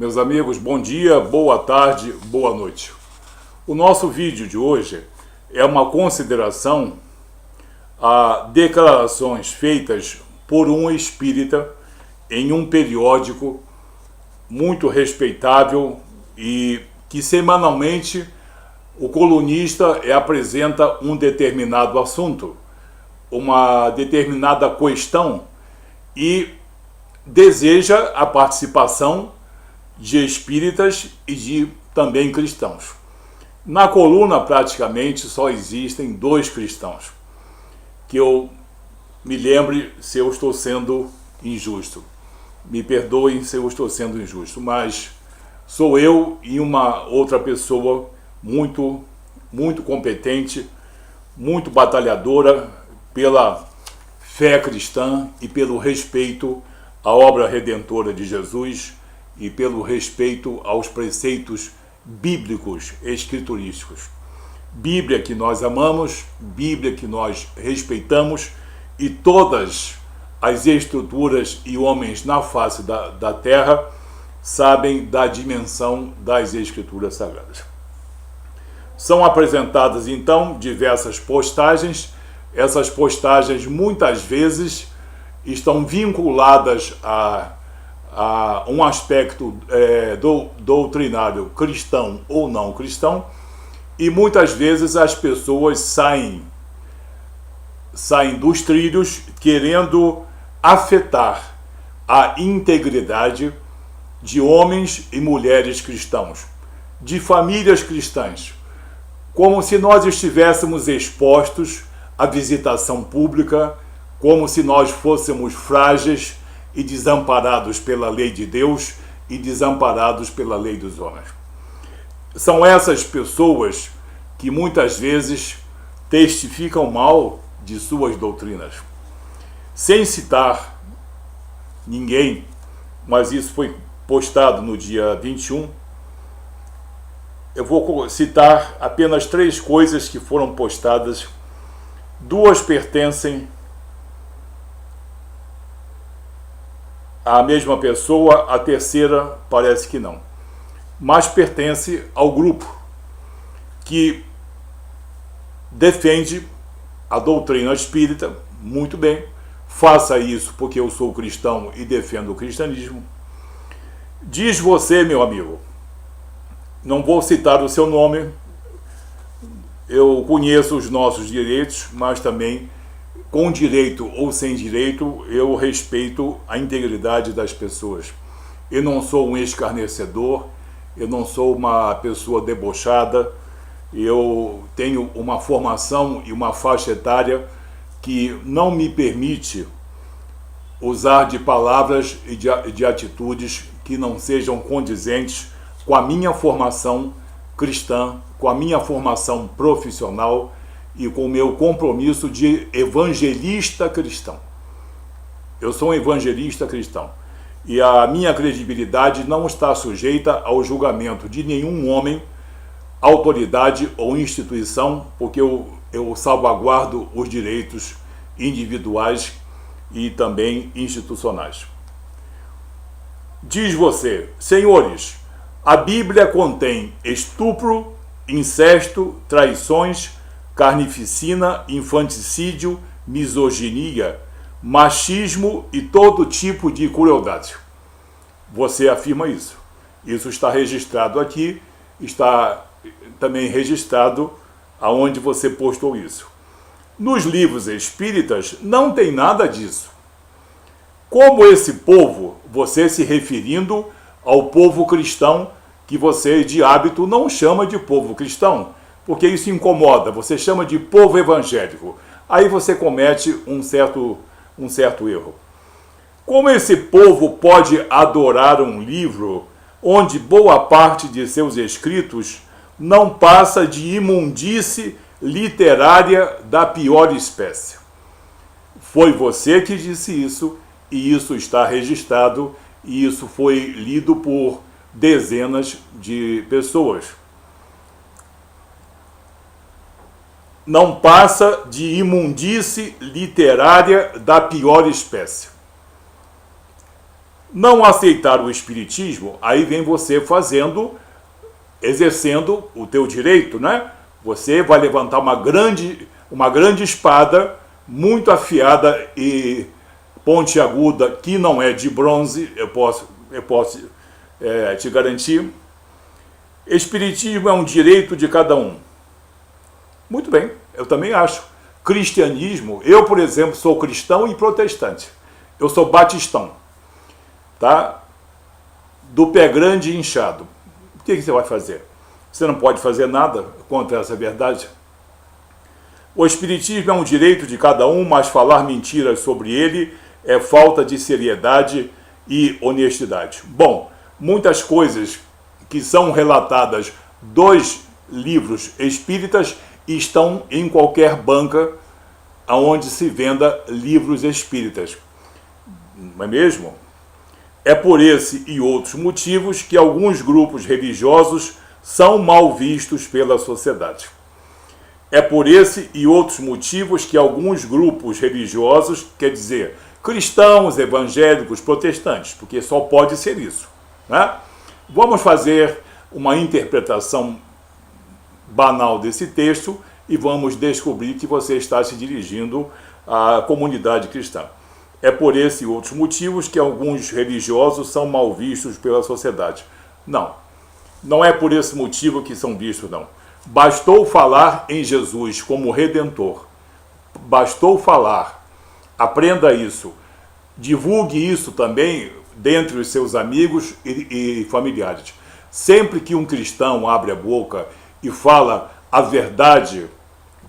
Meus amigos, bom dia, boa tarde, boa noite. O nosso vídeo de hoje é uma consideração a declarações feitas por um espírita em um periódico muito respeitável e que semanalmente o colunista apresenta um determinado assunto, uma determinada questão e deseja a participação de espíritas e de também cristãos. Na coluna praticamente só existem 2 cristãos, que eu me lembre se eu estou sendo injusto. Me perdoem se eu estou sendo injusto, mas sou eu e uma outra pessoa muito competente, muito batalhadora pela fé cristã e pelo respeito à obra redentora de Jesus e pelo respeito aos preceitos bíblicos escriturísticos. Bíblia que nós amamos, Bíblia que nós respeitamos, e todas as estruturas e homens na face da terra sabem da dimensão das escrituras sagradas. São apresentadas então diversas postagens. Essas postagens muitas vezes estão vinculadas a um aspecto doutrinário cristão ou não cristão, e muitas vezes as pessoas saem dos trilhos querendo afetar a integridade de homens e mulheres cristãos, de famílias cristãs, como se nós estivéssemos expostos à visitação pública, como se nós fôssemos frágeis e desamparados pela lei de Deus e desamparados pela lei dos homens. São essas pessoas que muitas vezes testificam mal de suas doutrinas. Sem citar ninguém, mas isso foi postado no dia 21, eu vou citar apenas 3 coisas que foram postadas. 2 pertencem à mesma pessoa, a terceira parece que não, mas pertence ao grupo que defende a doutrina espírita. Muito bem, faça isso porque eu sou cristão e defendo o cristianismo. Diz você, meu amigo, não vou citar o seu nome, eu conheço os nossos direitos, mas também, com direito ou sem direito, eu respeito a integridade das pessoas. Eu não sou um escarnecedor, eu não sou uma pessoa debochada, eu tenho uma formação e uma faixa etária que não me permite usar de palavras e de atitudes que não sejam condizentes com a minha formação cristã, com a minha formação profissional e com o meu compromisso de evangelista cristão. Eu sou um evangelista cristão e a minha credibilidade não está sujeita ao julgamento de nenhum homem, autoridade ou instituição, porque eu salvaguardo os direitos individuais e também institucionais. Diz você, senhores, a Bíblia contém estupro, incesto, traições, carnificina, infanticídio, misoginia, machismo e todo tipo de crueldade. Você afirma isso. Isso está registrado aqui, está também registrado aonde você postou isso. Nos livros espíritas não tem nada disso. Como esse povo, você se referindo ao povo cristão, que você de hábito não chama de povo cristão, porque isso incomoda, você chama de povo evangélico. Aí você comete um certo erro. Como esse povo pode adorar um livro onde boa parte de seus escritos não passa de imundície literária da pior espécie? Foi você que disse isso, e isso está registrado, e isso foi lido por dezenas de pessoas. Não passa de imundície literária da pior espécie. Não aceitar o espiritismo, aí vem você exercendo o teu direito, né? Você vai levantar uma grande espada, muito afiada e pontiaguda, que não é de bronze, eu posso te garantir. Espiritismo é um direito de cada um. Muito bem, eu também acho. Cristianismo, eu, por exemplo, sou cristão e protestante. Eu sou batistão, tá? Do pé grande e inchado. O que você vai fazer? Você não pode fazer nada contra essa verdade. O espiritismo é um direito de cada um, mas falar mentiras sobre ele é falta de seriedade e honestidade. Bom, muitas coisas que são relatadas dos livros espíritas estão em qualquer banca onde se venda livros espíritas. Não é mesmo? É por esse e outros motivos que alguns grupos religiosos são mal vistos pela sociedade. É por esse e outros motivos que alguns grupos religiosos, quer dizer, cristãos, evangélicos, protestantes, porque só pode ser isso, né? Vamos fazer uma interpretação banal desse texto e vamos descobrir que você está se dirigindo à comunidade cristã. É por esse e outros motivos que alguns religiosos são mal vistos pela sociedade. Não, não é por esse motivo que são vistos, não. Bastou falar em Jesus como Redentor. Bastou falar. Aprenda isso. Divulgue isso também dentre os seus amigos e familiares. Sempre que um cristão abre a boca e fala a verdade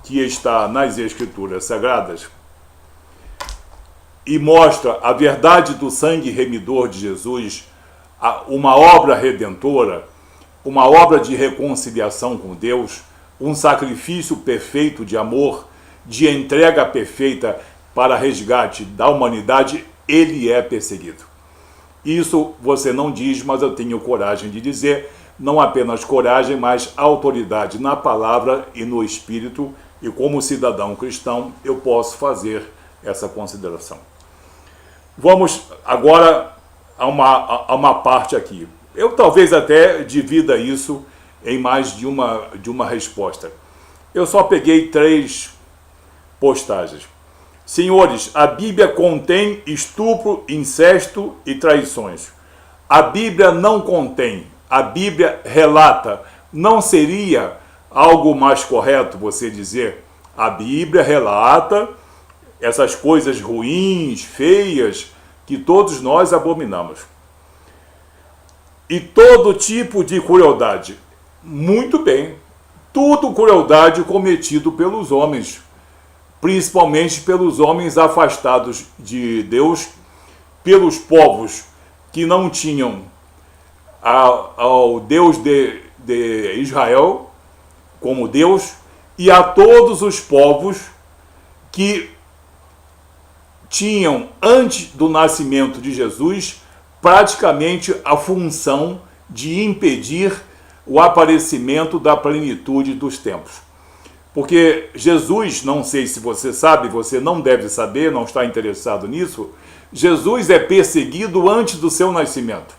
que está nas Escrituras Sagradas e mostra a verdade do sangue remidor de Jesus, uma obra redentora, uma obra de reconciliação com Deus, um sacrifício perfeito de amor, de entrega perfeita para resgate da humanidade, ele é perseguido. Isso você não diz, mas eu tenho coragem de dizer, não apenas coragem, mas autoridade na palavra e no espírito, e como cidadão cristão eu posso fazer essa consideração. Vamos agora a uma parte aqui. Eu talvez até divida isso em mais de uma resposta. Eu só peguei 3 postagens. Senhores, a Bíblia contém estupro, incesto e traições. A Bíblia não contém, a Bíblia relata. Não seria algo mais correto você dizer a Bíblia relata essas coisas ruins, feias, que todos nós abominamos. E todo tipo de crueldade. Muito bem, tudo crueldade cometido pelos homens, principalmente pelos homens afastados de Deus, pelos povos que não tinham ao Deus de Israel como Deus, e a todos os povos que tinham, antes do nascimento de Jesus, praticamente a função de impedir o aparecimento da plenitude dos tempos. Porque Jesus, não sei se você sabe, você não deve saber, não está interessado nisso, Jesus é perseguido antes do seu nascimento.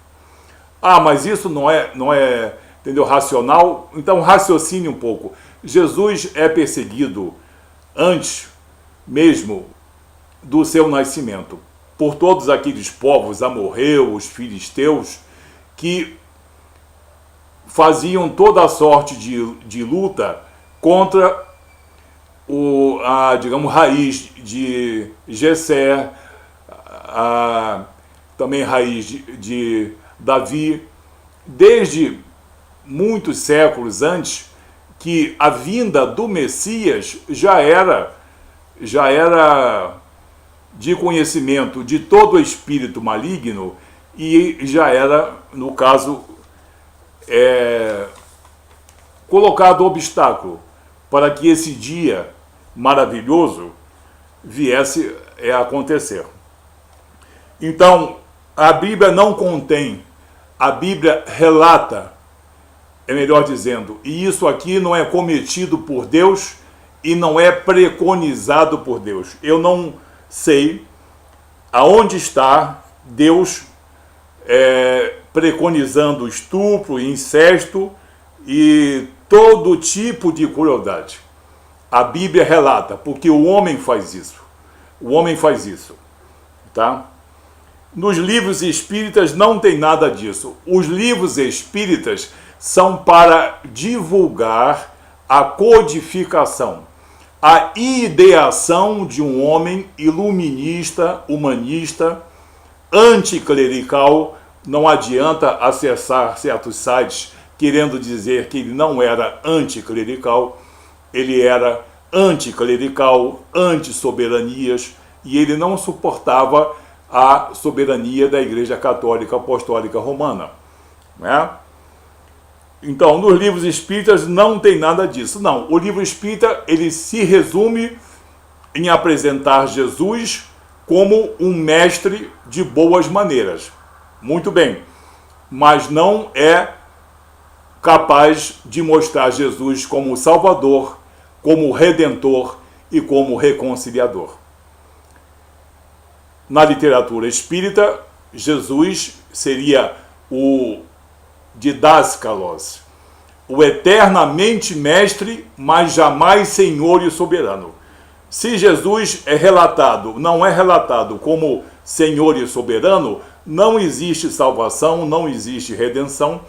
Ah, mas isso não é entendeu, racional? Então raciocine um pouco. Jesus é perseguido antes mesmo do seu nascimento por todos aqueles povos amorreus, filisteus, que faziam toda a sorte de luta contra digamos, raiz de Jessé, também raiz de Davi, desde muitos séculos antes, que a vinda do Messias já era de conhecimento de todo espírito maligno e já era, no caso, colocado obstáculo para que esse dia maravilhoso viesse a acontecer. Então, a Bíblia não contém, a Bíblia relata, é melhor dizendo, e isso aqui não é cometido por Deus e não é preconizado por Deus. Eu não sei aonde está Deus preconizando estupro, incesto e todo tipo de crueldade. A Bíblia relata, porque o homem faz isso. O homem faz isso, tá? Nos livros espíritas não tem nada disso. Os livros espíritas são para divulgar a codificação, a ideação de um homem iluminista, humanista, anticlerical. Não adianta acessar certos sites querendo dizer que ele não era anticlerical. Ele era anticlerical, anti-soberanias, e ele não suportava a soberania da Igreja Católica Apostólica Romana, né? Então, nos livros espíritas não tem nada disso. Não, o livro espírita, ele se resume em apresentar Jesus como um mestre de boas maneiras. Muito bem, mas não é capaz de mostrar Jesus como Salvador, como Redentor e como Reconciliador. Na literatura espírita, Jesus seria o Didáscalos, o eternamente mestre, mas jamais senhor e soberano. Se Jesus não é relatado como senhor e soberano, não existe salvação, não existe redenção,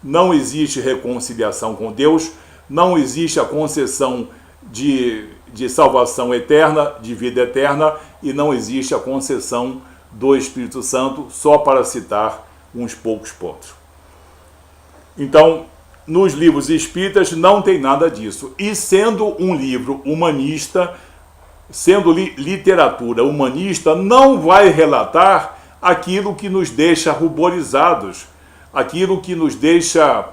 não existe reconciliação com Deus, não existe a concessão de salvação eterna, de vida eterna, e não existe a concessão do Espírito Santo, só para citar uns poucos pontos. Então, nos livros espíritas não tem nada disso. E sendo um livro humanista, sendo literatura humanista, não vai relatar aquilo que nos deixa ruborizados, aquilo que nos deixa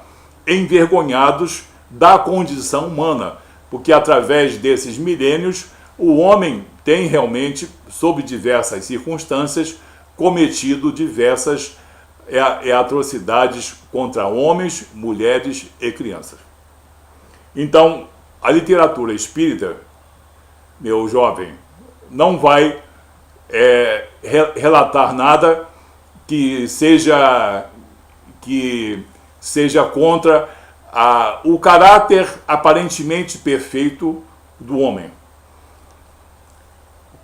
envergonhados da condição humana, porque através desses milênios o homem tem realmente, sob diversas circunstâncias, cometido diversas atrocidades contra homens, mulheres e crianças. Então, a literatura espírita, meu jovem, não vai relatar nada que seja contra o caráter aparentemente perfeito do homem.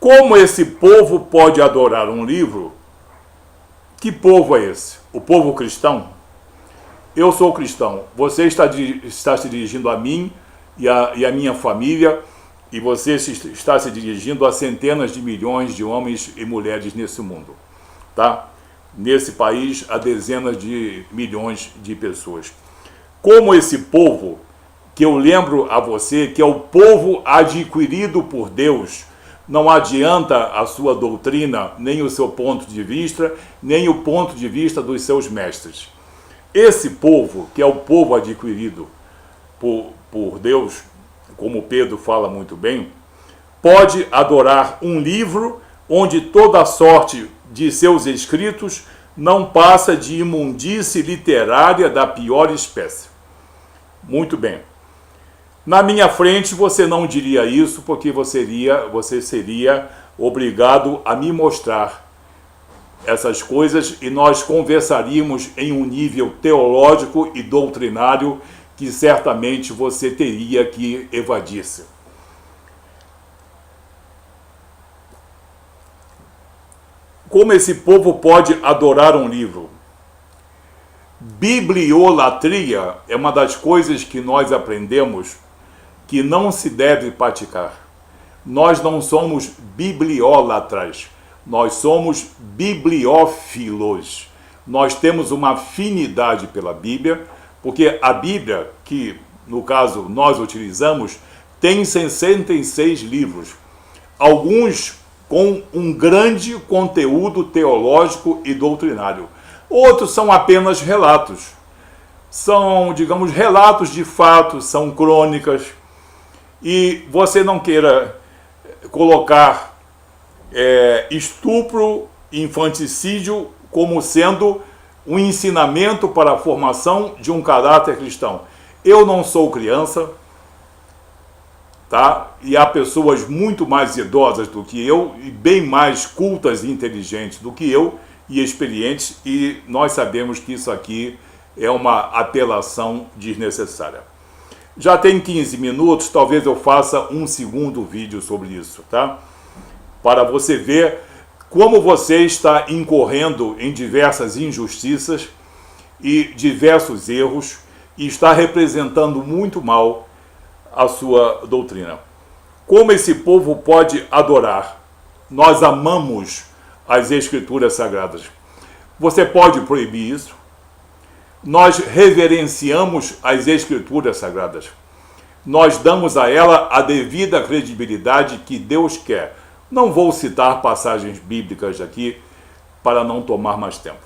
Como esse povo pode adorar um livro? Que povo é esse? O povo cristão? Eu sou cristão. Você está se dirigindo a mim e a minha família, e você está se dirigindo a centenas de milhões de homens e mulheres nesse mundo, tá? Nesse país, há dezenas de milhões de pessoas. Como esse povo, que eu lembro a você, que é o povo adquirido por Deus, não adianta a sua doutrina, nem o seu ponto de vista, nem o ponto de vista dos seus mestres. Esse povo, que é o povo adquirido por Deus, como Pedro fala muito bem, pode adorar um livro onde toda sorte de seus escritos não passa de imundície literária da pior espécie. Muito bem. Na minha frente você não diria isso, porque você seria obrigado a me mostrar essas coisas e nós conversaríamos em um nível teológico e doutrinário que certamente você teria que evadir-se. Como esse povo pode adorar um livro? Bibliolatria é uma das coisas que nós aprendemos que não se deve praticar. Nós não somos bibliólatras, nós somos bibliófilos. Nós temos uma afinidade pela Bíblia, porque a Bíblia, que no caso nós utilizamos, tem 66 livros, alguns com um grande conteúdo teológico e doutrinário. Outros são apenas relatos. São, digamos, relatos de fatos, são crônicas. E você não queira colocar estupro, infanticídio como sendo um ensinamento para a formação de um caráter cristão. Eu não sou criança, tá? E há pessoas muito mais idosas do que eu e bem mais cultas e inteligentes do que eu e experientes, e nós sabemos que isso aqui é uma apelação desnecessária. Já tem 15 minutos, talvez eu faça um segundo vídeo sobre isso, tá? Para você ver como você está incorrendo em diversas injustiças e diversos erros e está representando muito mal a sua doutrina. Como esse povo pode adorar? Nós amamos as Escrituras Sagradas. Você pode proibir isso? Nós reverenciamos as Escrituras Sagradas. Nós damos a ela a devida credibilidade que Deus quer. Não vou citar passagens bíblicas aqui para não tomar mais tempo.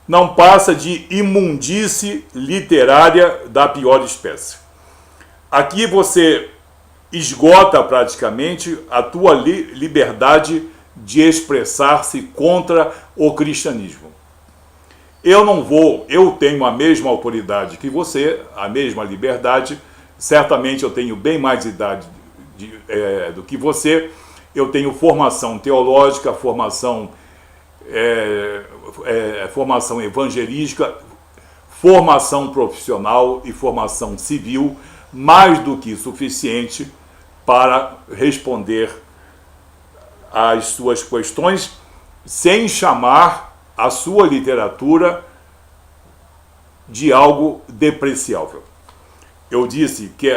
Não passa de imundície literária da pior espécie. Aqui você esgota praticamente a tua liberdade de expressar-se contra o cristianismo. Eu tenho a mesma autoridade que você, a mesma liberdade, certamente eu tenho bem mais idade do que você, eu tenho formação teológica, formação evangelística, formação profissional e formação civil, mais do que suficiente para responder às suas questões, sem chamar a sua literatura de algo depreciável. Eu disse que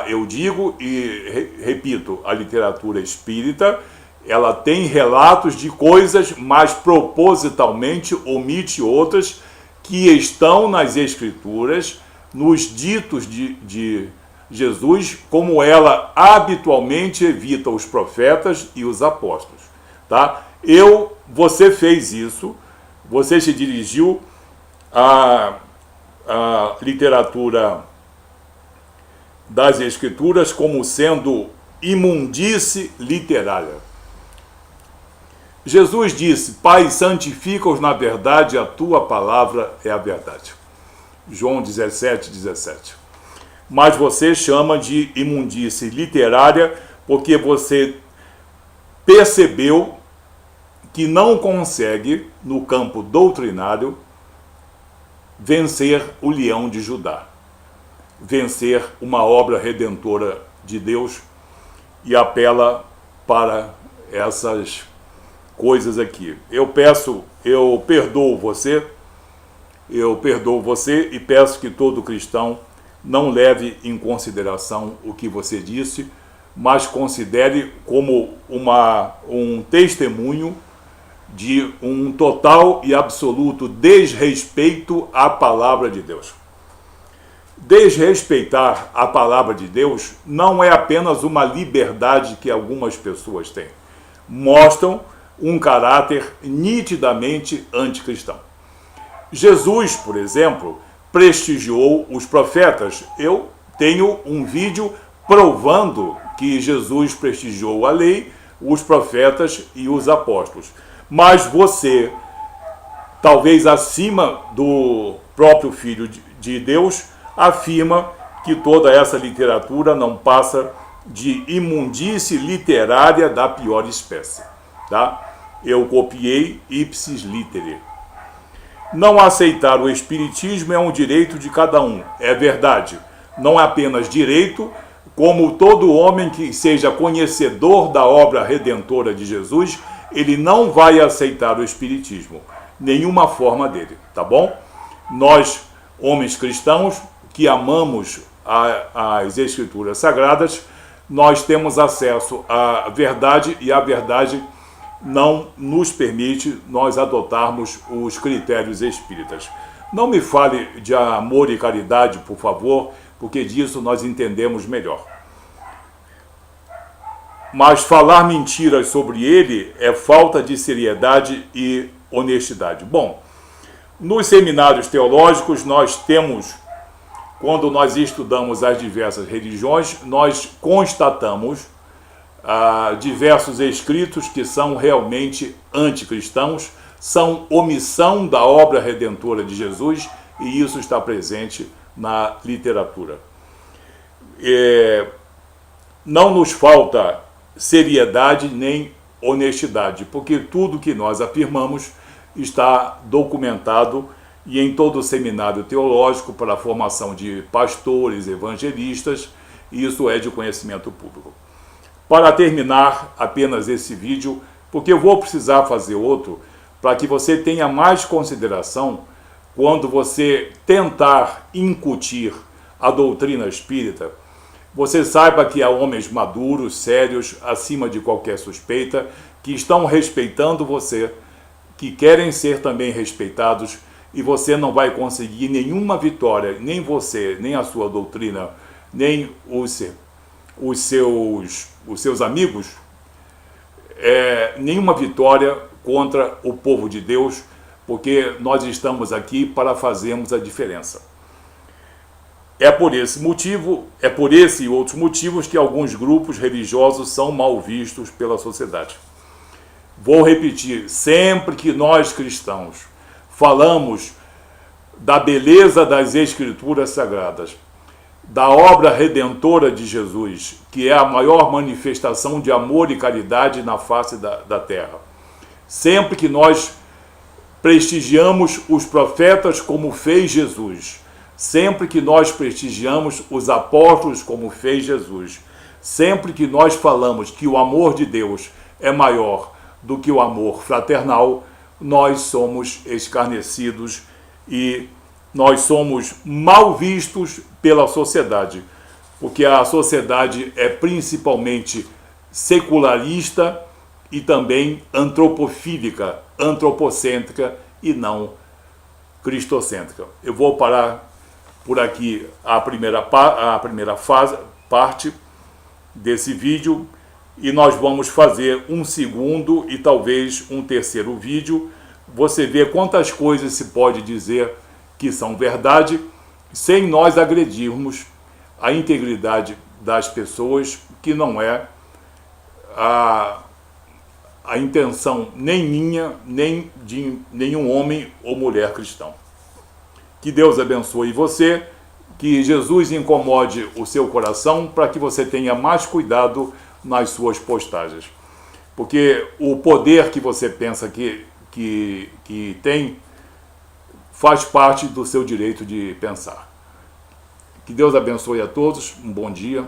eu digo e repito, a literatura espírita, ela tem relatos de coisas, mas propositalmente omite outras que estão nas Escrituras, nos ditos de Jesus, como ela habitualmente evita os profetas e os apóstolos. Tá? Você fez isso, você se dirigiu à literatura das Escrituras como sendo imundície literária. Jesus disse: Pai, santifica-os na verdade, a tua palavra é a verdade. João 17, 17. Mas você chama de imundície literária porque você percebeu que não consegue, no campo doutrinário, vencer o leão de Judá, vencer uma obra redentora de Deus, e apela para essas coisas aqui. Eu perdoo você e peço que todo cristão não leve em consideração o que você disse, mas considere como um testemunho de um total e absoluto desrespeito à palavra de Deus. Desrespeitar a palavra de Deus não é apenas uma liberdade que algumas pessoas têm. Mostram um caráter nitidamente anticristão. Jesus, por exemplo, prestigiou os profetas. Eu tenho um vídeo provando que Jesus prestigiou a lei, os profetas e os apóstolos. Mas você, talvez acima do próprio Filho de Deus, afirma que toda essa literatura não passa de imundície literária da pior espécie. Tá? Eu copiei ipsis litere. Não aceitar o Espiritismo é um direito de cada um, é verdade. Não é apenas direito, como todo homem que seja conhecedor da obra redentora de Jesus, ele não vai aceitar o Espiritismo, nenhuma forma dele, tá bom? Nós, homens cristãos, que amamos as Escrituras Sagradas, nós temos acesso à verdade e a verdade não nos permite nós adotarmos os critérios espíritas. Não me fale de amor e caridade, por favor, porque disso nós entendemos melhor. Mas falar mentiras sobre ele é falta de seriedade e honestidade. Bom, nos seminários teológicos nós temos, quando nós estudamos as diversas religiões, nós constatamos diversos escritos que são realmente anticristãos, são omissão da obra redentora de Jesus, e isso está presente na literatura. Não nos falta seriedade nem honestidade, porque tudo que nós afirmamos está documentado e em todo o seminário teológico para a formação de pastores, evangelistas, isso é de conhecimento público. Para terminar apenas esse vídeo, porque eu vou precisar fazer outro, para que você tenha mais consideração quando você tentar incutir a doutrina espírita, você saiba que há homens maduros, sérios, acima de qualquer suspeita, que estão respeitando você, que querem ser também respeitados, e você não vai conseguir nenhuma vitória, nem você, nem a sua doutrina, nem os seus amigos, nenhuma vitória contra o povo de Deus, porque nós estamos aqui para fazermos a diferença. É por esse motivo, é por esse e outros motivos que alguns grupos religiosos são mal vistos pela sociedade. Vou repetir, sempre que nós cristãos falamos da beleza das Escrituras Sagradas, da obra redentora de Jesus, que é a maior manifestação de amor e caridade na face da terra, sempre que nós prestigiamos os profetas como fez Jesus, sempre que nós prestigiamos os apóstolos como fez Jesus, sempre que nós falamos que o amor de Deus é maior do que o amor fraternal, nós somos escarnecidos e nós somos mal vistos pela sociedade, porque a sociedade é principalmente secularista e também antropofílica, antropocêntrica e não cristocêntrica. Eu vou parar por aqui a primeira parte desse vídeo e nós vamos fazer um segundo e talvez um terceiro vídeo. Você vê quantas coisas se pode dizer que são verdade sem nós agredirmos a integridade das pessoas, que não é a intenção nem minha, nem de nenhum homem ou mulher cristão. Que Deus abençoe você, que Jesus incomode o seu coração para que você tenha mais cuidado nas suas postagens. Porque o poder que você pensa que tem faz parte do seu direito de pensar. Que Deus abençoe a todos, um bom dia.